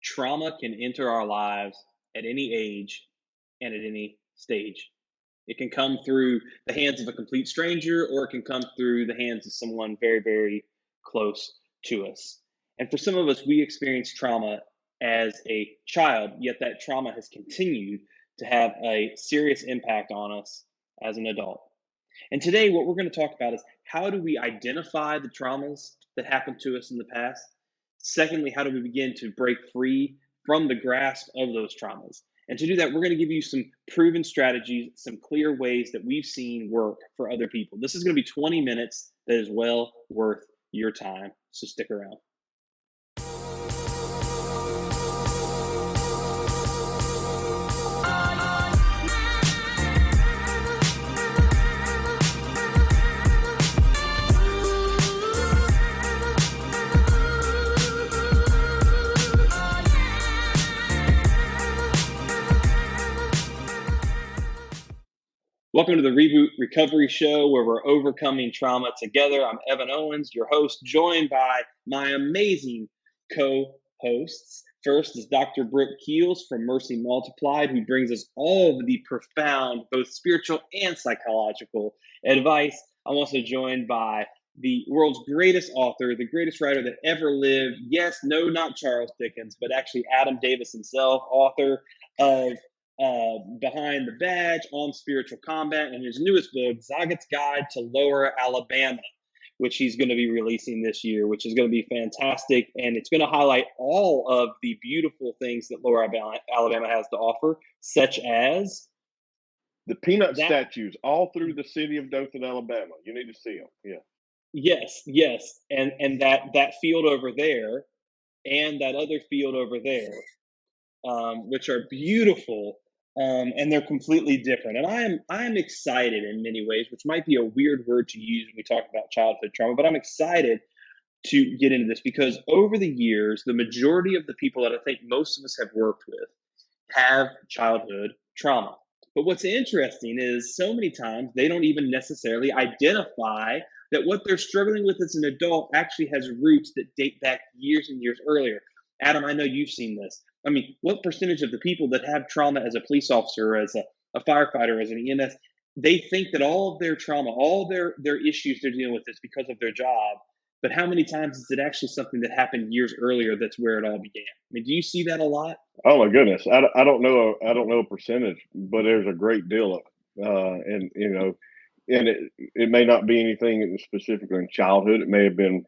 trauma can enter our lives at any age and at any stage. It can come through the hands of a complete stranger, or it can come through the hands of someone very, very close to us. And for some of us, we experience trauma as a child, yet that trauma has continued to have a serious impact on us as an adult. And today, what we're going to talk about is how do we identify the traumas that happened to us in the past? Secondly, how do we begin to break free from the grasp of those traumas? And to do that, we're going to give you some proven strategies, some clear ways that we've seen work for other people. This is going to be 20 minutes that is well worth your time, so stick around. Welcome to the Reboot Recovery Show, where we're overcoming trauma together. I'm Evan Owens, your host, joined by my amazing co-hosts. First is Dr. Brooke Keels from Mercy Multiplied, who brings us all of the profound, both spiritual and psychological advice. I'm also joined by the world's greatest author, the greatest writer that ever lived. Yes, no, not Charles Dickens, but actually Adam Davis himself, author of Behind the Badge, On Spiritual Combat, and his newest book, Zoggett's Guide to Lower Alabama, which he's going to be releasing this year, which is going to be fantastic. And it's going to highlight all of the beautiful things that Lower Alabama has to offer, such as the peanut statues all through the city of Dothan, Alabama. You need to see them. Yeah. Yes. And that field over there and that other field over there, which are beautiful. And they're completely different. And I am excited in many ways, which might be a weird word to use when we talk about childhood trauma, but I'm excited to get into this because over the years, the majority of the people that I think most of us have worked with have childhood trauma. But what's interesting is so many times they don't even necessarily identify that what they're struggling with as an adult actually has roots that date back years and years earlier. Adam, I know you've seen this. I mean, what percentage of the people that have trauma as a police officer, as a firefighter, as an EMS, they think that all of their trauma, all their issues they're dealing with is because of their job. But how many times is it actually something that happened years earlier that's where it all began? I mean, do you see that a lot? Oh my goodness, I don't know a percentage, but there's a great deal of it, and it may not be anything specifically in childhood. It may have been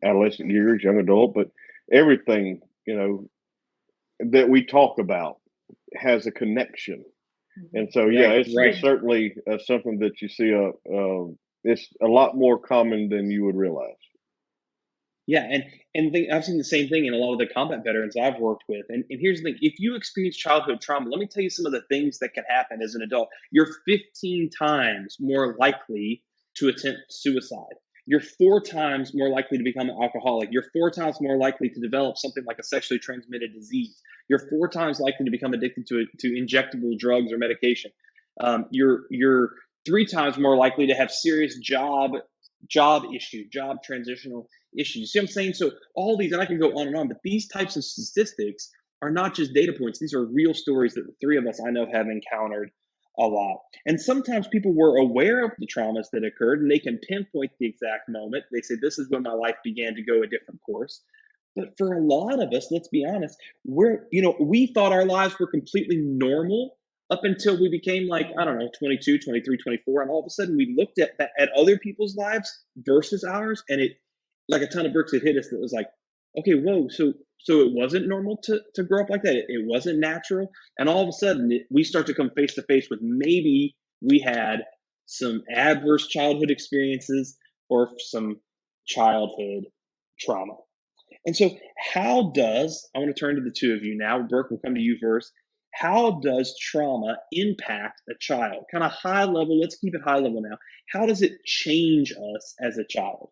adolescent years, young adult, but everything that we talk about has a connection. And so, it's certainly something that you see. It's a lot more common than you would realize. Yeah, and I've seen the same thing in a lot of the combat veterans I've worked with. And here's the thing: if you experience childhood trauma, let me tell you some of the things that can happen as an adult. You're 15 times more likely to attempt suicide. You're 4 times more likely to become an alcoholic. You're 4 times more likely to develop something like a sexually transmitted disease. You're 4 times likely to become addicted to injectable drugs or medication. You're 3 times more likely to have serious job issues, job transitional issues. You see what I'm saying? So all these, and I can go on and on, but these types of statistics are not just data points. These are real stories that the 3 of us I know have encountered a lot. And sometimes people were aware of the traumas that occurred and they can pinpoint the exact moment. They say, this is when my life began to go a different course. But for a lot of us, let's be honest, we thought our lives were completely normal up until we became 22, 23, 24. And all of a sudden we looked at other people's lives versus ours. And it, like a ton of bricks had hit us that was like, okay, whoa, so it wasn't normal to grow up like that. It wasn't natural. And all of a sudden, we start to come face to face with maybe we had some adverse childhood experiences or some childhood trauma. And so I want to turn to the 2 of you now. Brooke, we'll come to you first. How does trauma impact a child? Kind of high level, let's keep it high level now. How does it change us as a child?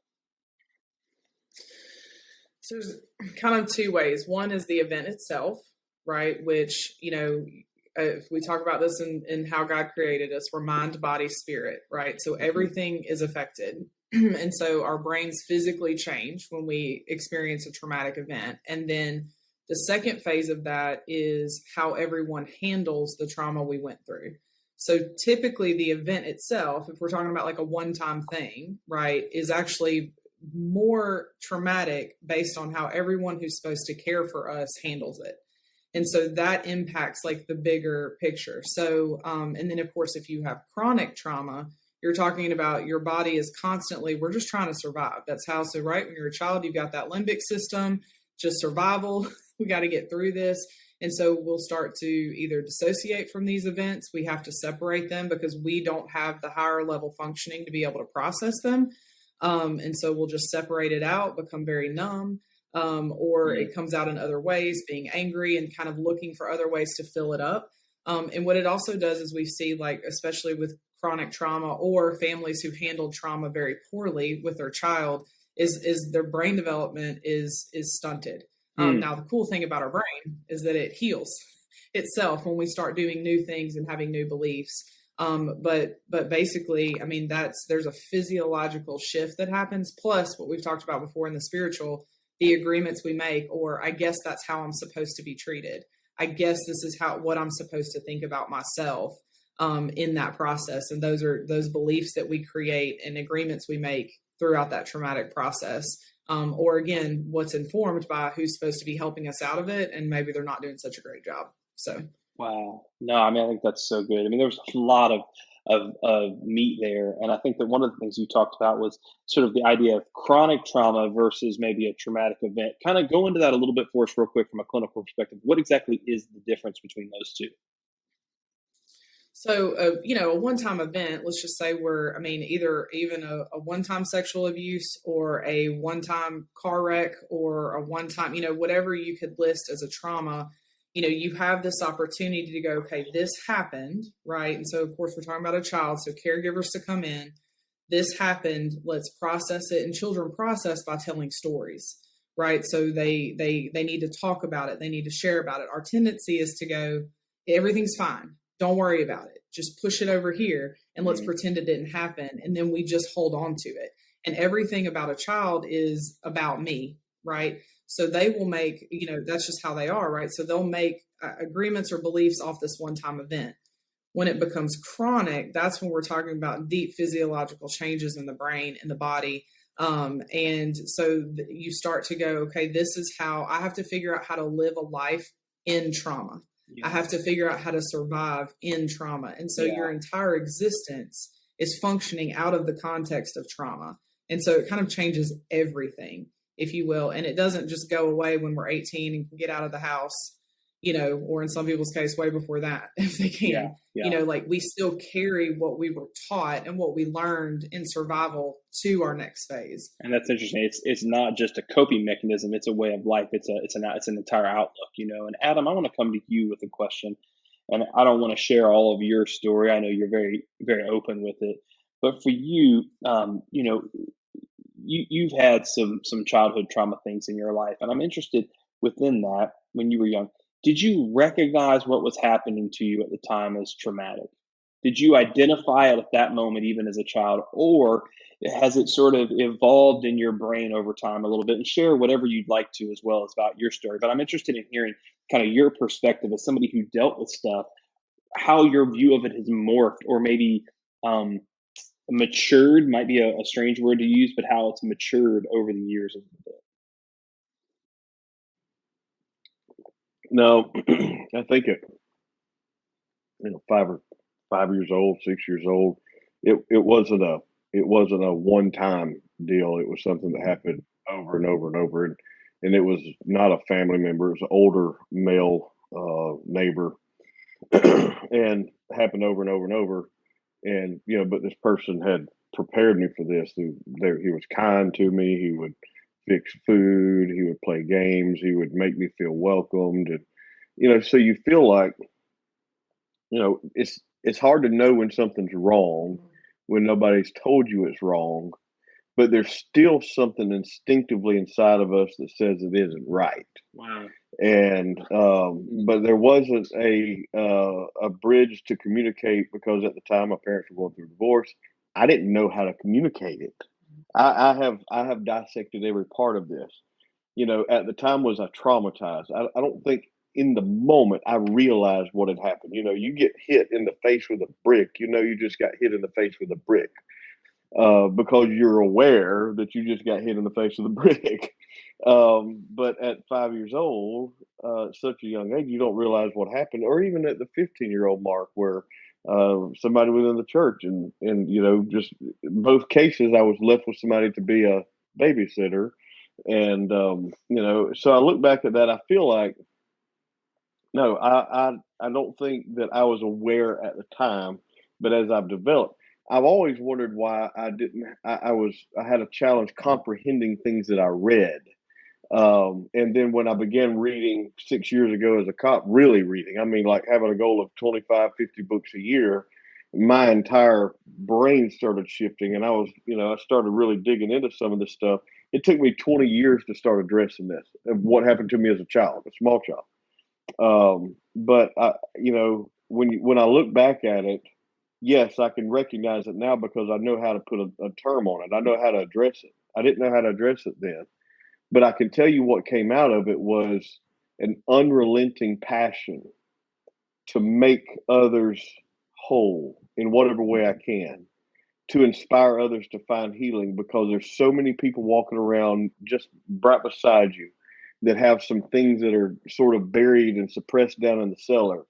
So there's kind of 2 ways. One is the event itself, right? Which, if we talk about this in how God created us, we're mind, body, spirit, right? So everything is affected. And so our brains physically change when we experience a traumatic event. And then The second phase of that is how everyone handles the trauma we went through. So typically the event itself, if we're talking about like a one-time thing, right, is actually more traumatic based on how everyone who's supposed to care for us handles it. And so that impacts like the bigger picture. So, and then of course, if you have chronic trauma, you're talking about your body is constantly, we're just trying to survive. That's how, so right, when you're a child, you've got that limbic system, just survival. We got to get through this. And so we'll start to either dissociate from these events. We have to separate them because we don't have the higher level functioning to be able to process them. And so we'll just separate it out, become very numb. Or it comes out in other ways, being angry and kind of looking for other ways to fill it up. And what it also does is we see, like, especially with chronic trauma or families who handled trauma very poorly with their child, is their brain development is stunted. Now, the cool thing about our brain is that it heals itself when we start doing new things and having new beliefs. But basically, I mean, there's a physiological shift that happens. Plus what we've talked about before in the spiritual, the agreements we make, or I guess that's how I'm supposed to be treated. I guess this is what I'm supposed to think about myself in that process. And those are those beliefs that we create and agreements we make throughout that traumatic process. Or again, what's informed by who's supposed to be helping us out of it. And maybe they're not doing such a great job. So. Wow. No, I mean, I think that's so good. I mean, there's a lot of meat there. And I think that one of the things you talked about was sort of the idea of chronic trauma versus maybe a traumatic event. Kind of go into that a little bit for us real quick from a clinical perspective. What exactly is the difference between those two? So, a one-time event, let's just say either even a one-time sexual abuse or a one-time car wreck or a one-time, whatever you could list as a trauma, you have this opportunity to go, okay, this happened, right? And so, of course, we're talking about a child, so caregivers to come in. This happened, let's process it. And children process by telling stories, right? So they need to talk about it. They need to share about it. Our tendency is to go, everything's fine. Don't worry about it. Just push it over here and let's pretend it didn't happen. And then we just hold on to it. And everything about a child is about me, right? So they will make, that's just how they are, right? So they'll make agreements or beliefs off this one-time event. When it becomes chronic, that's when we're talking about deep physiological changes in the brain and the body. And so you start to go, okay, this is how I have to figure out how to live a life in trauma. I have to figure out how to survive in trauma. And so your entire existence is functioning out of the context of trauma. And so it kind of changes everything, if you will. And it doesn't just go away when we're 18 and can get out of the house, or in some people's case, way before that, if they can. Like we still carry what we were taught and what we learned in survival to our next phase. And that's interesting. It's not just a coping mechanism; it's a way of life. It's an entire outlook, And Adam, I want to come to you with a question, and I don't want to share all of your story. I know you're very, very open with it, but for you, you've had some childhood trauma things in your life, and I'm interested within that. When you were young, did you recognize what was happening to you at the time as traumatic? Did you identify it at that moment, even as a child, or has it sort of evolved in your brain over time a little bit? And share whatever you'd like to as well as about your story. But I'm interested in hearing kind of your perspective as somebody who dealt with stuff, how your view of it has morphed, or maybe matured, might be a strange word to use, but how it's matured over the years of the. No, I think 5 years old, 6 years old, it wasn't a one-time deal. It was something that happened over and over and over, and it was not a family member. It was an older male neighbor, and happened over and over and over. And but this person had prepared me for this. He was kind to me. He would fix food. He would play games. He would make me feel welcomed. And, so you feel like, it's hard to know when something's wrong when nobody's told you it's wrong, but there's still something instinctively inside of us that says it isn't right. Wow. And, but there wasn't a bridge to communicate because at the time my parents were going through divorce. I didn't know how to communicate it. I have dissected every part of this. at the time was I traumatized. I don't think in the moment I realized what had happened. You get hit in the face with a brick, you just got hit in the face with a brick, because you're aware that you just got hit in the face with a brick. But at 5 years old, such a young age, you don't realize what happened, or even at the 15-year-old mark where somebody within the church, and just both cases, I was left with somebody to be a babysitter. And so I look back at that, I feel like, no, I don't think that I was aware at the time, but as I've developed, I've always wondered why I didn't. I had a challenge comprehending things that I read. And then when I began reading 6 years ago as a cop, really reading, I mean, like having a goal of 25, 50 books a year, my entire brain started shifting, and I started really digging into some of this stuff. It took me 20 years to start addressing this, and what happened to me as a child, a small child. But when I look back at it, yes, I can recognize it now because I know how to put a term on it. I know how to address it. I didn't know how to address it then, but I can tell you what came out of it was an unrelenting passion to make others whole in whatever way I can, to inspire others to find healing, because there's so many people walking around just right beside you that have some things that are sort of buried and suppressed down in the cellar,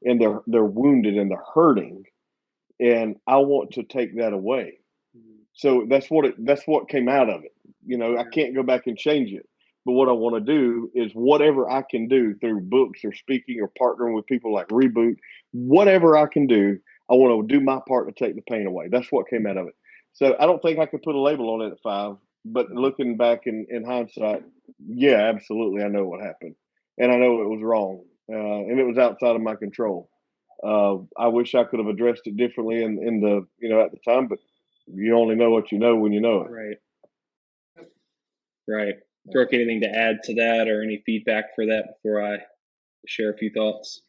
and they're wounded and they're hurting, and I want to take that away. So that's what came out of it. I can't go back and change it, but what I want to do is whatever I can do through books or speaking or partnering with people like Reboot, whatever I can do, I want to do my part to take the pain away. That's what came out of it. So I don't think I could put a label on it at 5, but looking back in hindsight, yeah, absolutely, I know what happened, and I know it was wrong, and it was outside of my control. I wish I could have addressed it differently in the at the time, but you only know what you know when you know it. Right. Brooke, anything to add to that, or any feedback for that before I share a few thoughts?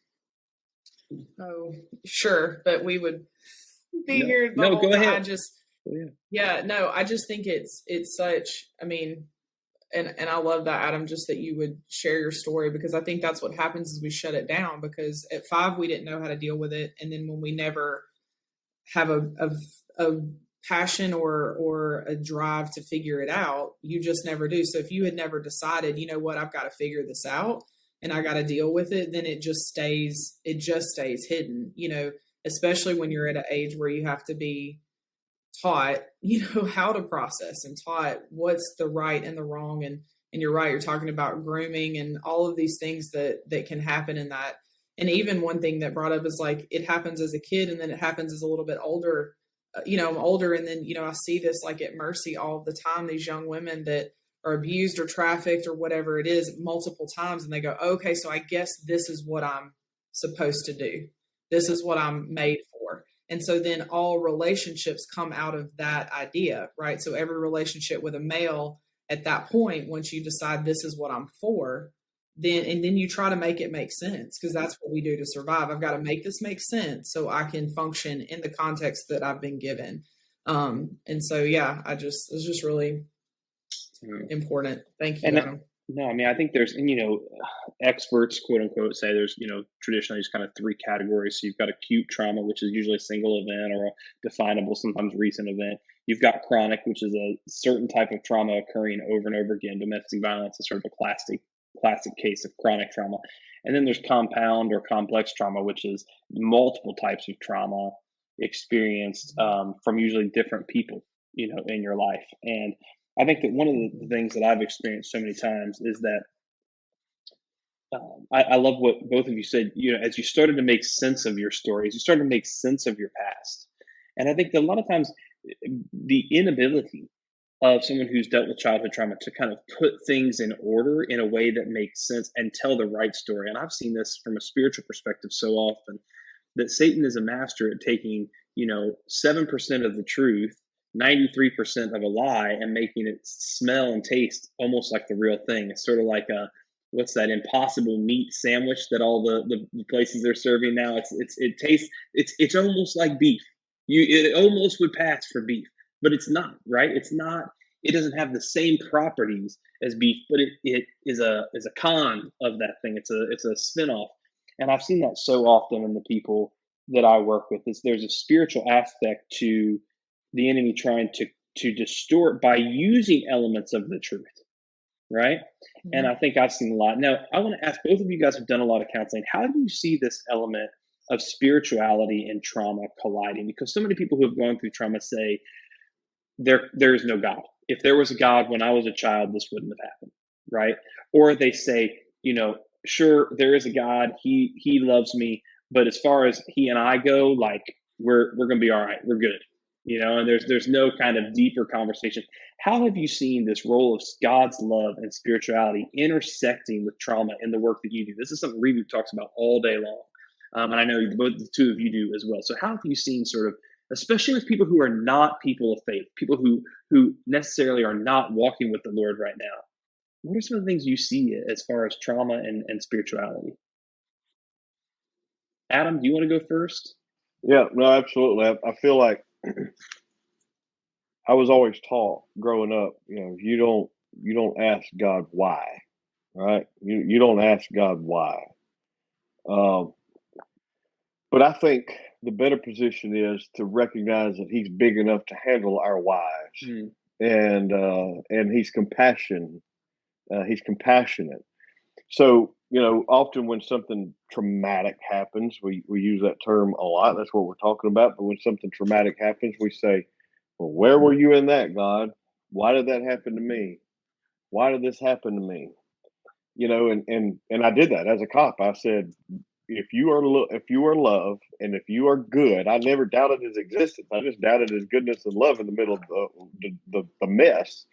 Oh, sure, but we would be here the No, whole go time. ahead. I just think it's such. I mean, and I love that, Adam, just that you would share your story, because I think that's what happens is we shut it down, because at 5 we didn't know how to deal with it, and then when we never have a passion or a drive to figure it out, you just never do. So if you had never decided, you know what, I've got to figure this out and I got to deal with it, then it just stays hidden, especially when you're at an age where you have to be taught, how to process, and taught what's the right and the wrong. And you're right, you're talking about grooming and all of these things that can happen in that. And even one thing that brought up is like, it happens as a kid and then it happens as a little bit older. I'm older, and then, I see this like at Mercy all the time, these young women that are abused or trafficked or whatever it is multiple times. And they go, okay, so I guess this is what I'm supposed to do. This is what I'm made for. And so then all relationships come out of that idea, right? So every relationship with a male at that point, once you decide this is what I'm for, then you try to make it make sense, because that's what we do to survive. I've got to make this make sense so I can function in the context that I've been given. And so, yeah, it's just really important. Thank you, Adam. No, I mean, I think there's, experts, quote unquote, say there's, traditionally just kind of 3 categories. So you've got acute trauma, which is usually a single event or a definable, sometimes recent event. You've got chronic, which is a certain type of trauma occurring over and over again. Domestic violence is sort of a classic case of chronic trauma. And then there's compound or complex trauma, which is multiple types of trauma experienced from usually different people, in your life. And I think that one of the things that I've experienced so many times is that I love what both of you said, as you started to make sense of your stories, you started to make sense of your past. And I think that a lot of times the inability of someone who's dealt with childhood trauma to kind of put things in order in a way that makes sense and tell the right story. And I've seen this from a spiritual perspective so often, that Satan is a master at taking, 7% of the truth, 93% of a lie, and making it smell and taste almost like the real thing. It's sort of like what's that impossible meat sandwich that all the places are serving now? It tastes, it's almost like beef. It almost would pass for beef, but it's not, right? It's not. It doesn't have the same properties as beef, but it is a con of that thing. It's a spinoff. And I've seen that so often in the people that I work with. Is there's a spiritual aspect to the enemy trying to distort by using elements of the truth, right? And I think I've seen a lot. Now, I want to ask both of you guys have done a lot of counseling. How do you see this element of spirituality and trauma colliding? Because so many people who have gone through trauma say there is no God. If there was a God when I was a child, this wouldn't have happened, right? Or they say, sure, there is a God. He loves me, but as far as he and I go, like we're gonna be all right. We're good, And there's no kind of deeper conversation. How have you seen this role of God's love and spirituality intersecting with trauma in the work that you do? This is something Reboot talks about all day long, and I know both the two of you do as well. So how have you seen sort of, especially with people who are not people of faith, people who necessarily are not walking with the Lord right now, what are some of the things you see as far as trauma and spirituality? Adam, do you want to go first? Yeah, no, absolutely. I feel like I was always taught growing up, you don't ask God why, right? You don't ask God why. But I think the better position is to recognize that He's big enough to handle our whys, and He's compassion. He's compassionate. So, often when something traumatic happens, we use that term a lot. That's what we're talking about. But when something traumatic happens, we say, well, where were you in that, God? Why did that happen to me? Why did this happen to me? And I did that as a cop. I said, if you are love and if you are good, I never doubted his existence. I just doubted his goodness and love in the middle of the mess.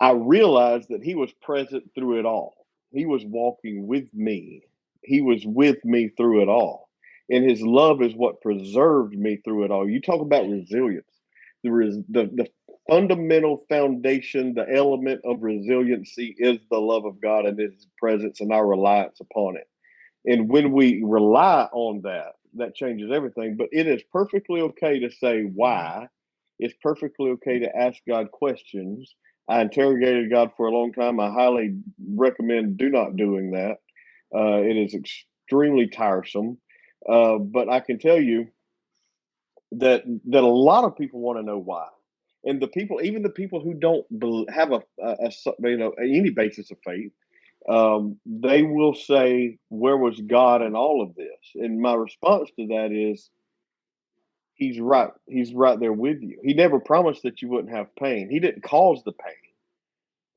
I realized that he was present through it all. He was walking with me. He was with me through it all. And his love is what preserved me through it all. You talk about resilience. The fundamental foundation, the element of resiliency is the love of God and his presence and our reliance upon it. And when we rely on that, that changes everything. But it is perfectly okay to say why. It's perfectly okay to ask God questions. I interrogated God for a long time. I highly recommend do not doing that. It is extremely tiresome. But I can tell you that a lot of people want to know why. And even the people who don't have any basis of faith, they will say, where was God in all of this? And my response to that is, he's right. He's right there with you. He never promised that you wouldn't have pain. He didn't cause the pain.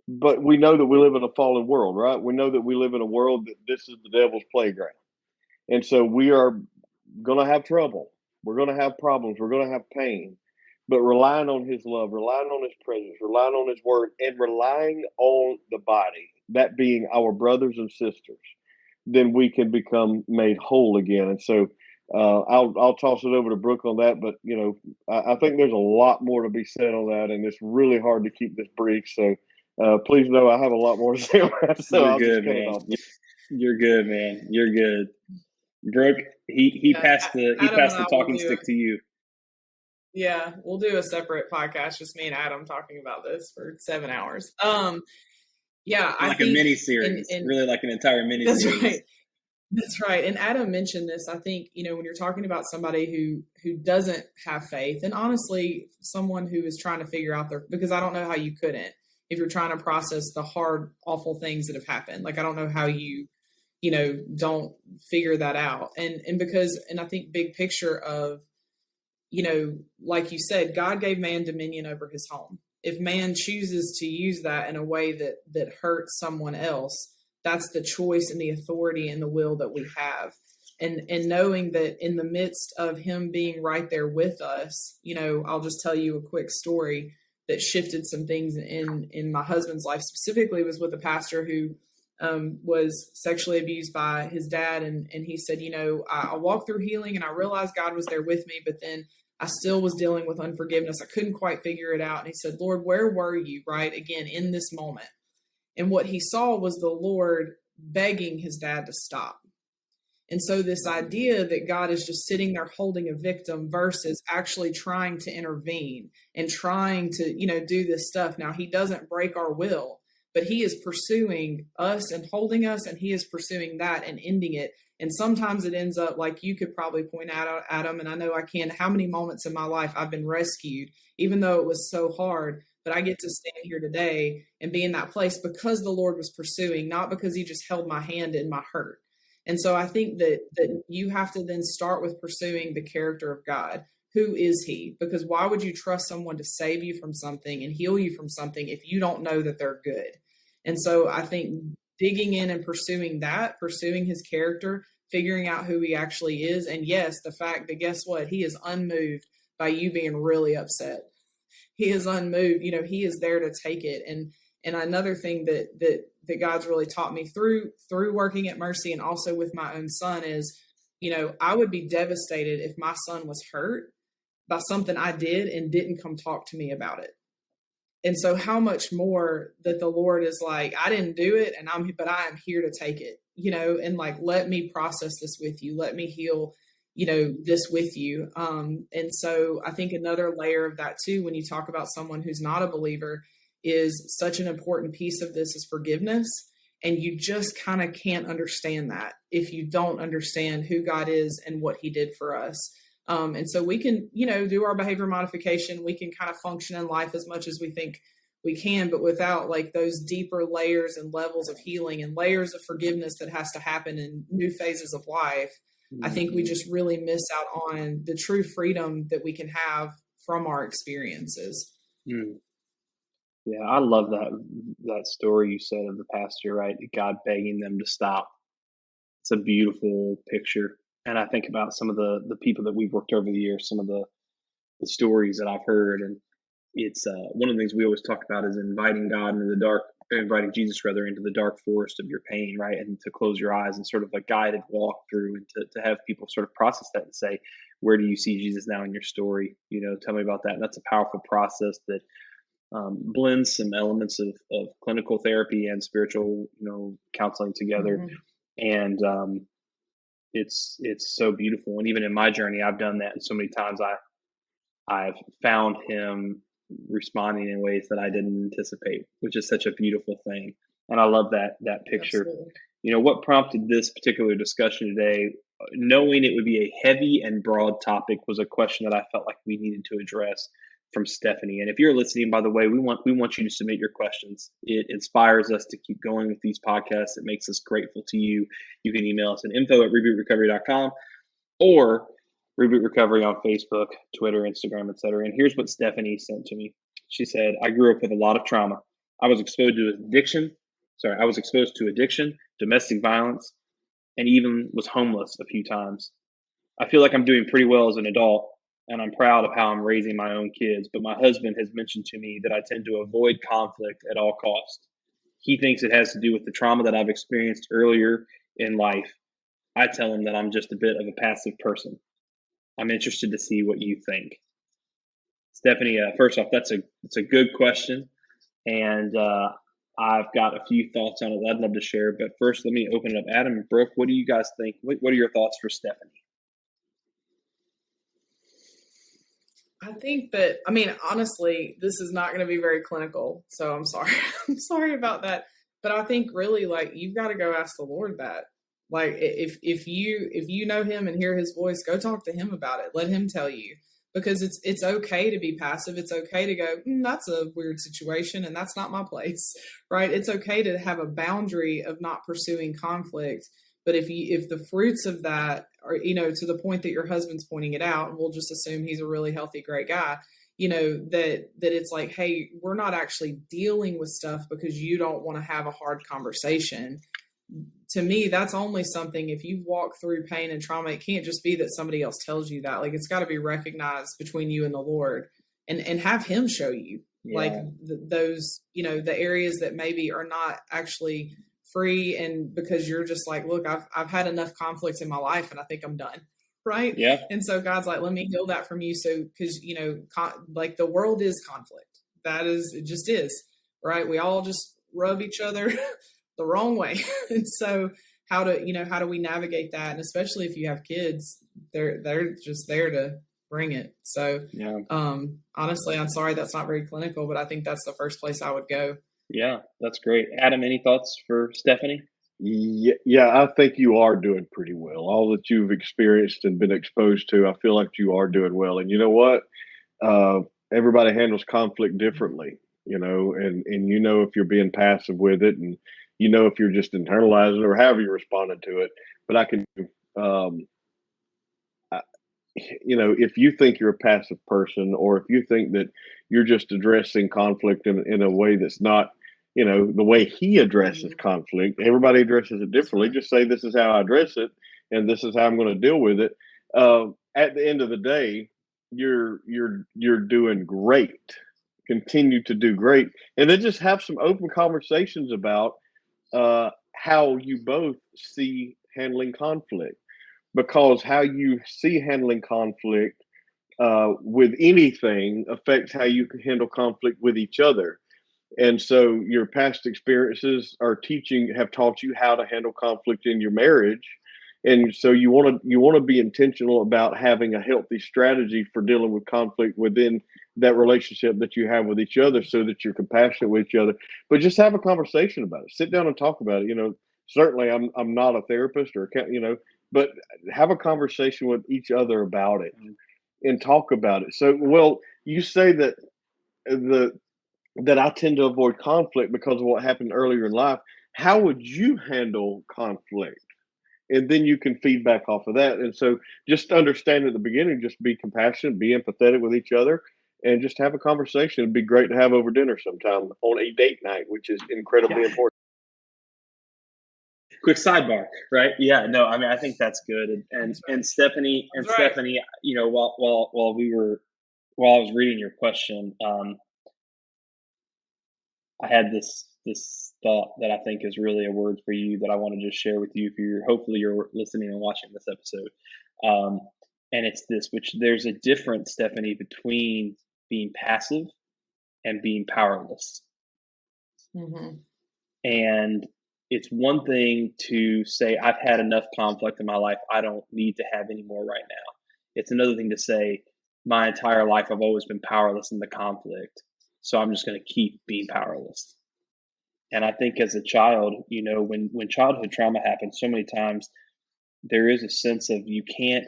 But we know that we live in a fallen world, right? We know that we live in a world that this is the devil's playground. And so we are going to have trouble. We're going to have problems. We're going to have pain. But relying on his love, relying on his presence, relying on his word, and relying on the body, that being our brothers and sisters, then we can become made whole again. And so I'll toss it over to Brooke on that. But, I think there's a lot more to be said on that. And it's really hard to keep this brief. So please know I have a lot more to say about it. So You're good, man. You're good, man. You're good. Brooke, he passed the talking stick to you. Yeah, we'll do a separate podcast, just me and Adam talking about this for 7 hours. Yeah, like a mini series, really like an entire mini series. That's right. And Adam mentioned this. I think, when you're talking about somebody who doesn't have faith, and honestly, someone who is trying to figure out because I don't know how you couldn't, if you're trying to process the hard, awful things that have happened. Like, I don't know how you don't figure that out. And I think big picture of, like you said, God gave man dominion over his home. If man chooses to use that in a way that hurts someone else, that's the choice and the authority and the will that we have. And knowing that in the midst of him being right there with us, I'll just tell you a quick story that shifted some things in my husband's life. Specifically, was with a pastor who was sexually abused by his dad. And he said, I walked through healing and I realized God was there with me, but then I still was dealing with unforgiveness. I couldn't quite figure it out. And he said, Lord, where were you, right? Again, in this moment. And what he saw was the Lord begging his dad to stop. And so this idea that God is just sitting there holding a victim versus actually trying to intervene and trying to, do this stuff. Now, he doesn't break our will, but he is pursuing us and holding us, and he is pursuing that and ending it. And sometimes it ends up like you could probably point out, Adam, and I know I can, how many moments in my life I've been rescued, even though it was so hard. But I get to stand here today and be in that place because the Lord was pursuing, not because he just held my hand in my hurt. And so I think that you have to then start with pursuing the character of God. Who is he? Because why would you trust someone to save you from something and heal you from something if you don't know that they're good? And so I think digging in and pursuing his character, figuring out who he actually is. And yes, the fact that, guess what? He is unmoved by you being really upset. He is unmoved. He is there to take it. And another thing that God's really taught me through working at Mercy and also with my own son is, I would be devastated if my son was hurt by something I did and didn't come talk to me about it. And so how much more that the Lord is like, I didn't do it, but I am here to take it, and like, let me process this with you. Let me heal, this with you. And so I think another layer of that too, when you talk about someone who's not a believer, is such an important piece of this is forgiveness. And you just kind of can't understand that if you don't understand who God is and what he did for us. And so we can, do our behavior modification. We can kind of function in life as much as we think we can, but without like those deeper layers and levels of healing and layers of forgiveness that has to happen in new phases of life, I think we just really miss out on the true freedom that we can have from our experiences. Mm. Yeah, I love that story you said of the pastor, right? God begging them to stop. It's a beautiful picture. And I think about some of the people that we've worked over the years, some of the stories that I've heard. And it's one of the things we always talk about is inviting Jesus rather into the dark forest of your pain, right? And to close your eyes and sort of a guided walk through, and to have people sort of process that and say, where do you see Jesus now in your story? Tell me about that. And that's a powerful process that blends some elements of clinical therapy and spiritual, counseling together. Mm-hmm. And it's so beautiful. And even in my journey, I've done that. And so many times I've found him responding in ways that I didn't anticipate, which is such a beautiful thing. And I love that picture. Absolutely. What prompted this particular discussion today, knowing it would be a heavy and broad topic, was a question that I felt like we needed to address from Stephanie. And if you're listening, by the way, we want you to submit your questions. It inspires us to keep going with these podcasts. It makes us grateful to you. You can email us at info@rebootrecovery.com or Reboot Recovery on Facebook, Twitter, Instagram, etc. And here's what Stephanie sent to me. She said, I grew up with a lot of trauma. I was exposed to addiction, domestic violence, and even was homeless a few times. I feel like I'm doing pretty well as an adult, and I'm proud of how I'm raising my own kids. But my husband has mentioned to me that I tend to avoid conflict at all costs. He thinks it has to do with the trauma that I've experienced earlier in life. I tell him that I'm just a bit of a passive person. I'm interested to see what you think. Stephanie, first off, it's a good question. And I've got a few thoughts on it that I'd love to share. But first, let me open it up. Adam and Brooke, what do you guys think? What are your thoughts for Stephanie? I think that, honestly, this is not going to be very clinical. So I'm sorry. I'm sorry about that. But I think really, like, you've got to go ask the Lord that. Like, if you know him and hear his voice, go talk to him about it. Let him tell you, because it's okay to be passive. It's okay to go, that's a weird situation and that's not my place, right? It's okay to have a boundary of not pursuing conflict. But if the fruits of that are, to the point that your husband's pointing it out, and we'll just assume he's a really healthy, great guy, that it's like, hey, we're not actually dealing with stuff because you don't want to have a hard conversation. To me, that's only something, if you've walked through pain and trauma, it can't just be that somebody else tells you that. Like, it's got to be recognized between you and the Lord, and have him show you, like, those, the areas that maybe are not actually free. And because you're just like, look, I've had enough conflicts in my life and I think I'm done. Right. Yeah. And so God's like, let me heal that from you. So, cause like the world is conflict. It just is. Right. We all just rub each other the wrong way. And so how do we navigate that? And especially if you have kids, they're just there to bring it. So, Yeah. Honestly, I'm sorry that's not very clinical, but I think that's the first place I would go. Yeah, that's great. Adam, any thoughts for Stephanie? Yeah, I think you are doing pretty well. All that you've experienced and been exposed to, I feel like you are doing well. And you know what? Uh, Everybody handles conflict differently, and if you're being passive with it, and if you're just internalizing it or however you're responding to it. But I can, um, I, if you think you're a passive person, or if you think that you're just addressing conflict in a way that's not, the way he addresses conflict, everybody addresses it differently. Just say, this is how I address it, and this is how I'm going to deal with it. At the end of the day, you're doing great. Continue to do great, and then just have some open conversations about how you both see handling conflict, because how you see handling conflict with anything affects how you can handle conflict with each other. And so your past experiences have taught you how to handle conflict in your marriage. And so you want to be intentional about having a healthy strategy for dealing with conflict within that relationship that you have with each other, so that you're compassionate with each other. But just have a conversation about it. Sit down and talk about it. Certainly I'm not a therapist but have a conversation with each other about it and talk about it. So, well, you say that that I tend to avoid conflict because of what happened earlier in life. How would you handle conflict? And then you can feedback off of that. And so just understand at the beginning, just be compassionate, be empathetic with each other, and just have a conversation. It'd be great to have over dinner sometime on a date night, which is incredibly important. Quick sidebar, right? Yeah, no, I mean, I think that's good. And Stephanie, Stephanie, while I was reading your question, I had this thought that I think is really a word for you that I want to just share with you. Hopefully you're listening and watching this episode, and it's this: which there's a difference, Stephanie, between being passive and being powerless. Mm-hmm. And it's one thing to say, I've had enough conflict in my life, I don't need to have any more right now. It's another thing to say, my entire life I've always been powerless in the conflict, so I'm just going to keep being powerless. And I think as a child, when childhood trauma happens, so many times there is a sense of you can't,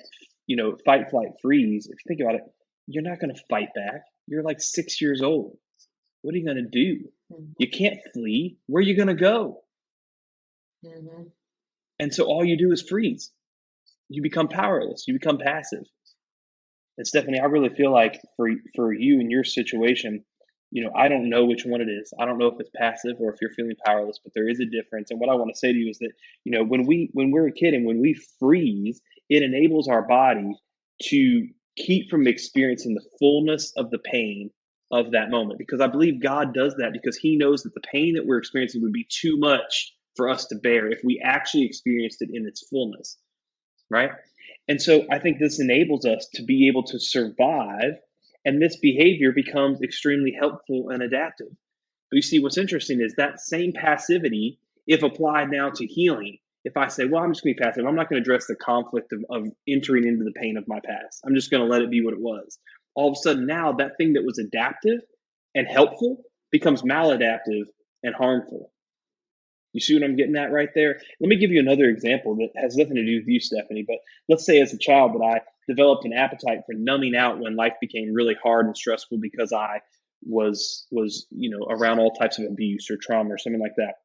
fight, flight, freeze. If you think about it, you're not going to fight back. You're like 6 years old. What are you going to do? You can't flee. Where are you going to go? Mm-hmm. And so all you do is freeze. You become powerless. You become passive. And Stephanie, I really feel like for you in your situation, I don't know which one it is. I don't know if it's passive or if you're feeling powerless, but there is a difference. And what I want to say to you is that, when we're a kid and when we freeze, it enables our body to keep from experiencing the fullness of the pain of that moment. Because I believe God does that because he knows that the pain that we're experiencing would be too much for us to bear if we actually experienced it in its fullness, right? And so I think this enables us to be able to survive, and this behavior becomes extremely helpful and adaptive. But you see, what's interesting is that same passivity, if applied now to healing, if I say, well, I'm just going to be passive, I'm not going to address the conflict of entering into the pain of my past. I'm just going to let it be what it was. All of a sudden now that thing that was adaptive and helpful becomes maladaptive and harmful. You see what I'm getting at right there? Let me give you another example that has nothing to do with you, Stephanie, but let's say as a child that I developed an appetite for numbing out when life became really hard and stressful because I was around all types of abuse or trauma or something like that.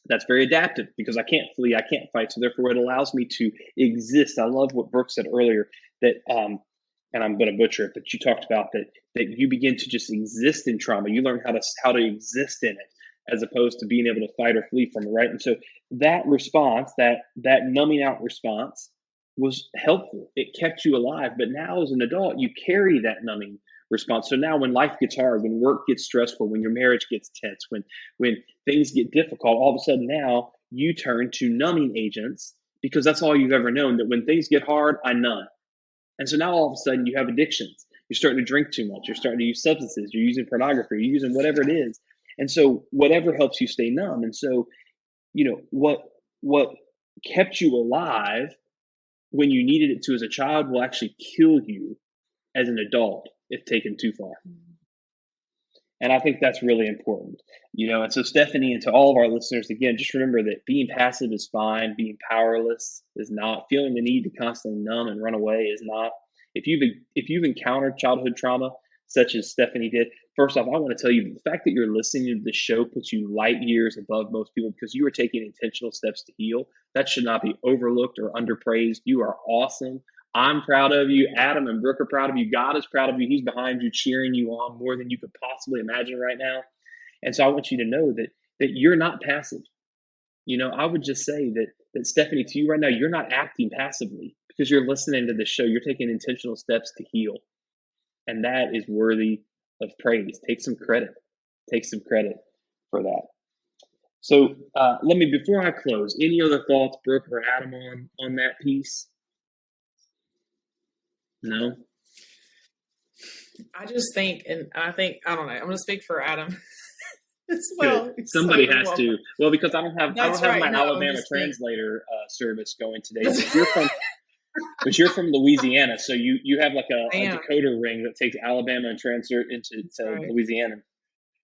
That's very adaptive because I can't flee, I can't fight. So therefore it allows me to exist. I love what Brooke said earlier that, and I'm going to butcher it, but you talked about that you begin to just exist in trauma. You learn how to exist in it, as opposed to being able to fight or flee from it, right? And so that response, that numbing out response was helpful. It kept you alive. But now as an adult, you carry that numbing response. So now when life gets hard, when work gets stressful, when your marriage gets tense, when things get difficult, all of a sudden now you turn to numbing agents because that's all you've ever known, that when things get hard, I numb. And so now all of a sudden you have addictions. You're starting to drink too much. You're starting to use substances. You're using pornography. You're using whatever it is. And so whatever helps you stay numb. And so, what kept you alive when you needed it to as a child will actually kill you as an adult if taken too far. And I think that's really important, and so Stephanie, and to all of our listeners, again, just remember that being passive is fine. Being powerless is not. Feeling the need to constantly numb and run away is not. If you've encountered childhood trauma, such as Stephanie did, first off, I want to tell you the fact that you're listening to the show puts you light years above most people because you are taking intentional steps to heal. That should not be overlooked or underpraised. You are awesome. I'm proud of you. Adam and Brooke are proud of you. God is proud of you. He's behind you, cheering you on more than you could possibly imagine right now. And so I want you to know that you're not passive. I would just say that Stephanie, to you right now, you're not acting passively because you're listening to the show. You're taking intentional steps to heal. And that is worthy of praise. Take some credit. Take some credit for that. So before I close, any other thoughts, Brooke or Adam, on that piece? No? I just think, I don't know, I'm going to speak for Adam as well. Somebody has to. Well, because I don't have my Alabama translator service going today. But you're from Louisiana, so you have like a decoder ring that takes Alabama and transfers into Louisiana.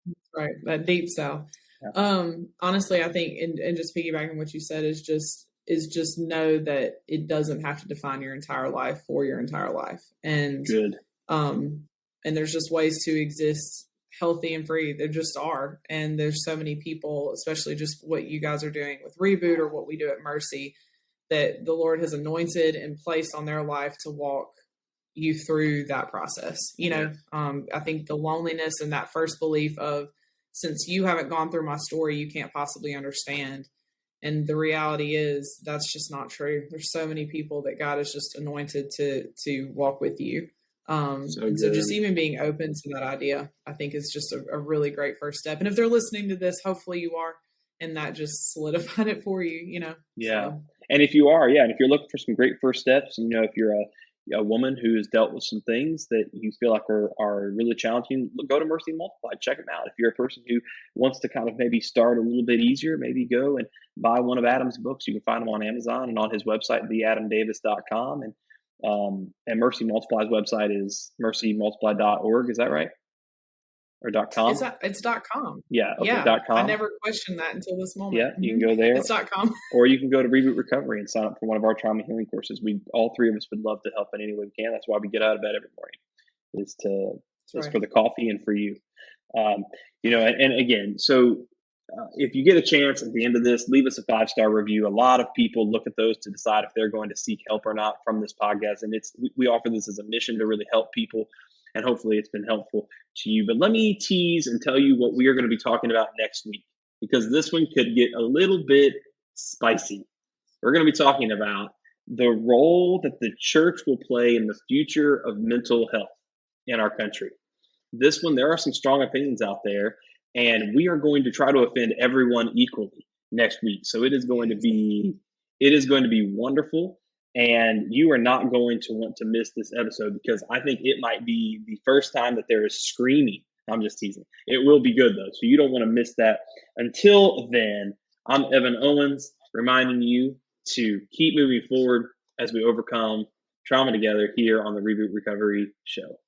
That's right, that deep south. Yeah. Honestly, I think, and just piggybacking on what you said, is just know that it doesn't have to define your entire life for your entire life. And good. And there's just ways to exist healthy and free. There just are. And there's so many people, especially just what you guys are doing with Reboot or what we do at Mercy, that the Lord has anointed and placed on their life to walk you through that process. I think the loneliness and that first belief of, since you haven't gone through my story, you can't possibly understand. And the reality is that's just not true. There's so many people that God has just anointed to walk with you. So just even being open to that idea, I think is just a really great first step. And if they're listening to this, hopefully you are, and that just solidified it for you, Yeah. So. And if you are, and if you're looking for some great first steps, and if you're a woman who has dealt with some things that you feel like are really challenging, go to Mercy Multiplied. Check them out. If you're a person who wants to kind of maybe start a little bit easier, maybe go and buy one of Adam's books. You can find them on Amazon and on his website, theadamdavis.com. And Mercy Multiplied's website is mercymultiplied.org. Is that right? Or .com? It's .com. Yeah. Okay, yeah. .com. I never questioned that until this moment. Yeah, you can go there. It's .com. Or you can go to Reboot Recovery and sign up for one of our trauma healing courses. All three of us would love to help in any way we can. That's why we get out of bed every morning, is for the coffee and for you. And again, so if you get a chance at the end of this, leave us a 5-star review. A lot of people look at those to decide if they're going to seek help or not from this podcast. And we offer this as a mission to really help people. And hopefully it's been helpful to you. But let me tease and tell you what we are going to be talking about next week, because this one could get a little bit spicy. We're going to be talking about the role that the church will play in the future of mental health in our country. This one, there are some strong opinions out there, and we are going to try to offend everyone equally next week. So it is going to be wonderful. And you are not going to want to miss this episode, because I think it might be the first time that there is screaming. I'm just teasing. It will be good, though, so you don't want to miss that. Until then, I'm Evan Owens, reminding you to keep moving forward as we overcome trauma together here on the Reboot Recovery Show.